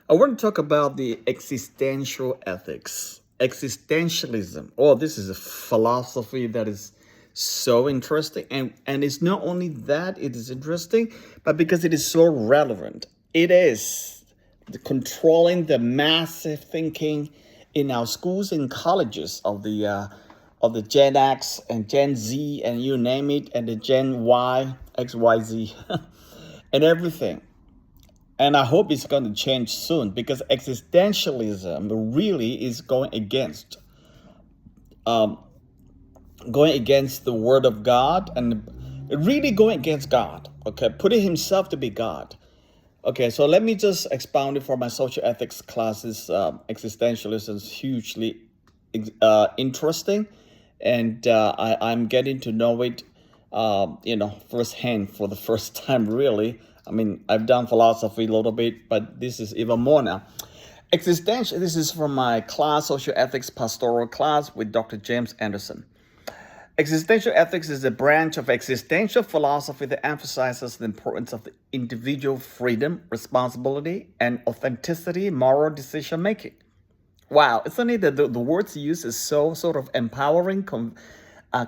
I want to talk about the existential ethics, existentialism. Oh, this is a philosophy that is so interesting. And it's not only that it is interesting, but because it is so relevant. It is controlling the massive thinking in our schools and colleges of the Gen X and Gen Z and you name it, and the Gen Y, XYZ, and everything. And I hope it's going to change soon because existentialism really is going against the word of God and really going against God. Okay, putting himself to be God. Okay, so let me just expound it for my social ethics classes. Existentialism is hugely interesting, and I'm getting to know it, firsthand for the first time. Really, I mean, I've done philosophy a little bit, but this is even more now. Existential. This is from my class, social ethics pastoral class with Dr. James Anderson. Existential ethics is a branch of existential philosophy that emphasizes the importance of the individual freedom, responsibility, and authenticity, moral decision making. Wow, isn't it that the words used is so sort of empowering,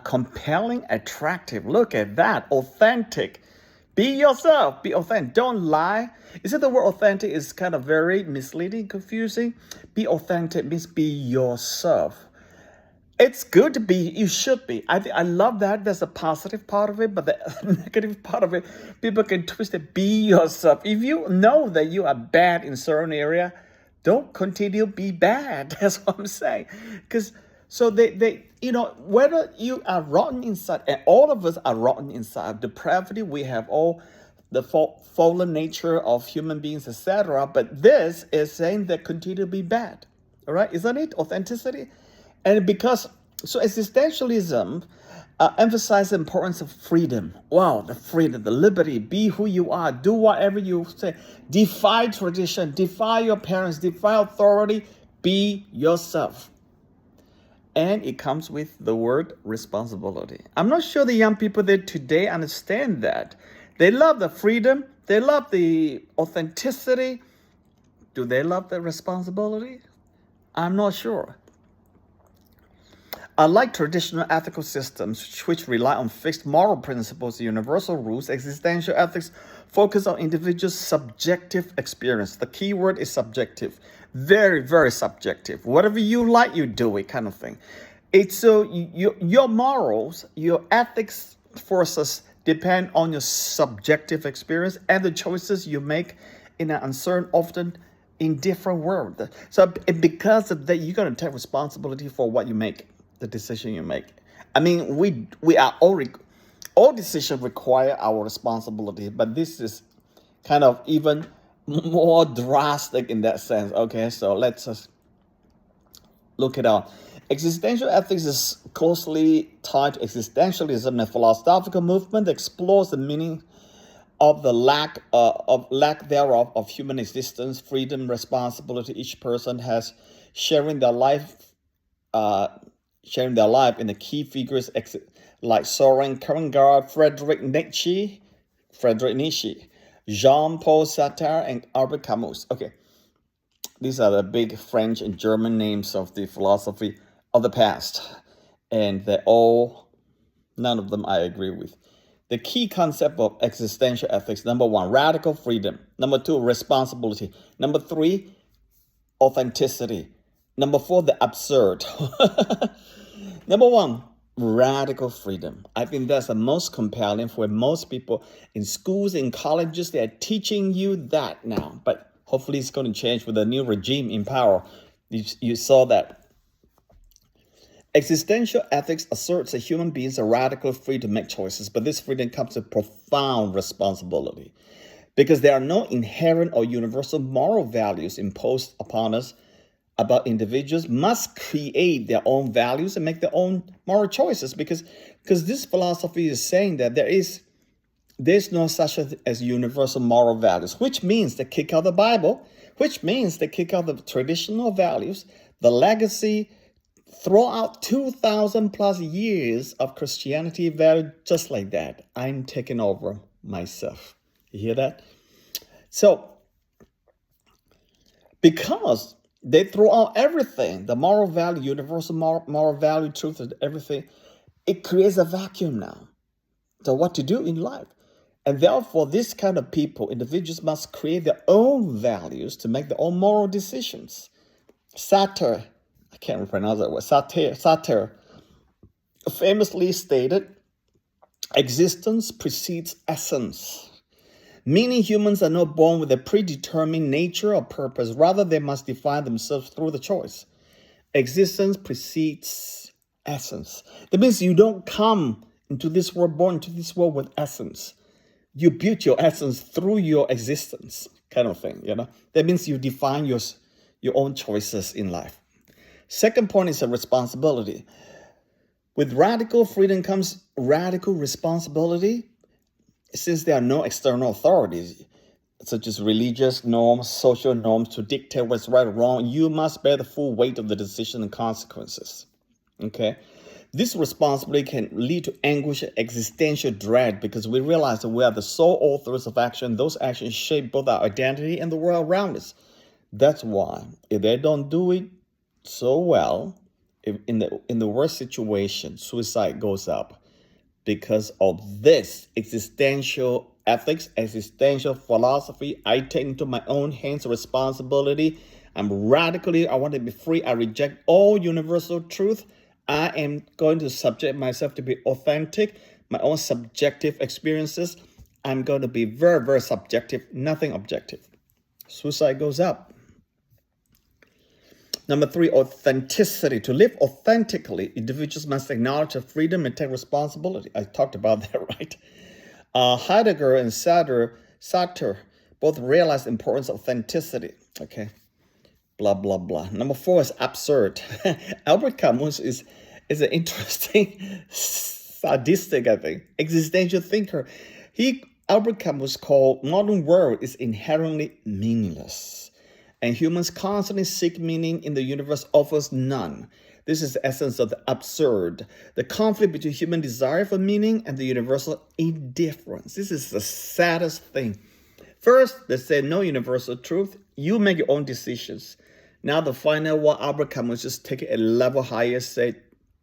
compelling, attractive? Look at that, authentic. Be yourself, be authentic. Don't lie. Is it the word authentic is kind of very misleading, confusing? Be authentic means be yourself. It's good to be, you should be. I love that. There's a positive part of it, but the negative part of it, people can twist it. Be yourself. If you know that you are bad in certain area, don't continue be bad. That's what I'm saying. Because so whether you are rotten inside, and all of us are rotten inside, depravity, we have all the fallen nature of human beings, etc. But this is saying that continue to be bad. All right, isn't it? Authenticity. And because, so existentialism emphasizes the importance of freedom. Wow, the freedom, the liberty, be who you are, do whatever you say, defy tradition, defy your parents, defy authority, be yourself. And it comes with the word responsibility. I'm not sure the young people there today understand that. They love the freedom, they love the authenticity. Do they love the responsibility? I'm not sure. Unlike traditional ethical systems, which rely on fixed moral principles and universal rules, existential ethics focus on individuals' subjective experience. The key word is subjective. Very, very subjective. Whatever you like, you do it, kind of thing. It's so your morals, your ethics forces depend on your subjective experience and the choices you make in an uncertain, often indifferent world. So because of that, you're going to take responsibility for what you make. The decision you make. I mean, we are all decisions require our responsibility, but this is kind of even more drastic in that sense. Okay, so let's just look it up. Existential ethics is closely tied to existentialism, a philosophical movement that explores the meaning of the lack thereof of human existence, freedom, responsibility each person has sharing their life in the key figures like Soren Kierkegaard, Friedrich Nietzsche, Jean-Paul Sartre, and Albert Camus. Okay, these are the big French and German names of the philosophy of the past, and none of them I agree with. The key concept of existential ethics: number one, radical freedom; number two, responsibility; number three, authenticity; number four, the absurd. Number one, radical freedom. I think that's the most compelling for most people in schools and colleges. They are teaching you that now, but hopefully it's going to change with the new regime in power. You saw that. Existential ethics asserts that human beings are radically free to make choices, but this freedom comes with profound responsibility because there are no inherent or universal moral values imposed upon us. About individuals must create their own values and make their own moral choices because this philosophy is saying that there's no such as universal moral values, which means they kick out the Bible, which means they kick out the traditional values, the legacy, throw out 2,000 plus years of Christianity value just like that. I'm taking over myself. You hear that? So because they throw out everything, the moral value, universal moral value, truth, and everything. It creates a vacuum now. So what to do in life? And therefore, this kind of people, individuals must create their own values to make their own moral decisions. Sartre, I can't pronounce that word, Sartre famously stated, existence precedes essence. Meaning humans are not born with a predetermined nature or purpose. Rather, they must define themselves through the choice. Existence precedes essence. That means you don't come into this world, born into this world with essence. You build your essence through your existence, kind of thing, That means you define your own choices in life. Second point is a responsibility. With radical freedom comes radical responsibility. Since there are no external authorities, such as religious norms, social norms, to dictate what's right or wrong, you must bear the full weight of the decision and consequences. Okay? This responsibility can lead to anguish and existential dread because we realize that we are the sole authors of action. Those actions shape both our identity and the world around us. That's why, if they don't do it so well, if in the worst situation, suicide goes up. Because of this existential ethics, existential philosophy, I take into my own hands responsibility. I want to be free. I reject all universal truth. I am going to subject myself to be authentic, my own subjective experiences. I'm going to be very, very subjective, nothing objective. Suicide goes up. Number 3, authenticity. To live authentically, individuals must acknowledge their freedom and take responsibility. I talked about that, right? Heidegger and Sartre both realized the importance of authenticity. Okay, blah, blah, blah. Number 4 is absurd. Albert Camus is an interesting, sadistic, I think, existential thinker. Albert Camus called modern world is inherently meaningless. And humans constantly seek meaning in the universe offers none. This is the essence of the absurd. The conflict between human desire for meaning and the universal indifference. This is the saddest thing. First, they say no universal truth. You make your own decisions. Now the final one, Albert Camus just take it a level higher, say,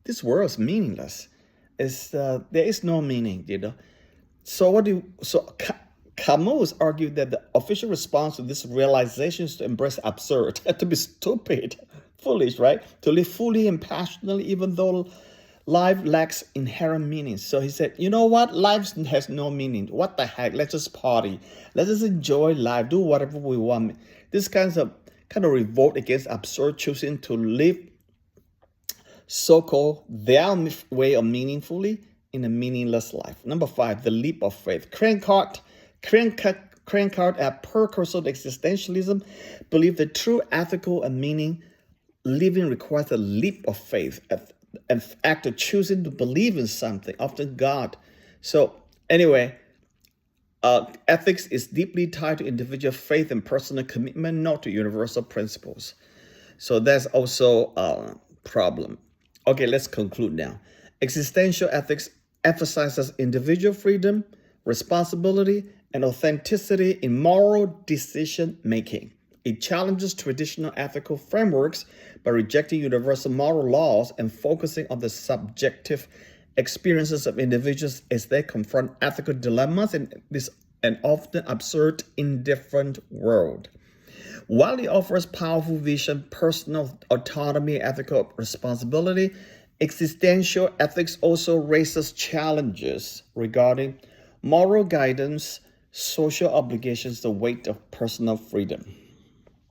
this world is meaningless. There is no meaning, So Camus argued that the official response to this realization is to embrace absurd, to be stupid, foolish, right? To live fully and passionately, even though life lacks inherent meaning. So he said, you know what? Life has no meaning. What the heck? Let's just party. Let's just enjoy life. Do whatever we want. This kind of revolt against absurd, choosing to live so-called their way of meaningfully in a meaningless life. Number 5, the leap of faith. Crankart, a precursor to existentialism, believed that true ethical and meaning living requires a leap of faith, an act of choosing to believe in something, often God. So anyway, ethics is deeply tied to individual faith and personal commitment, not to universal principles. So that's also a problem. Okay, let's conclude now. Existential ethics emphasizes individual freedom, responsibility, and authenticity in moral decision making. It challenges traditional ethical frameworks by rejecting universal moral laws and focusing on the subjective experiences of individuals as they confront ethical dilemmas in this an often absurd, indifferent world. While it offers powerful vision, personal autonomy, ethical responsibility, existential ethics also raises challenges regarding moral guidance, social obligations, the weight of personal freedom.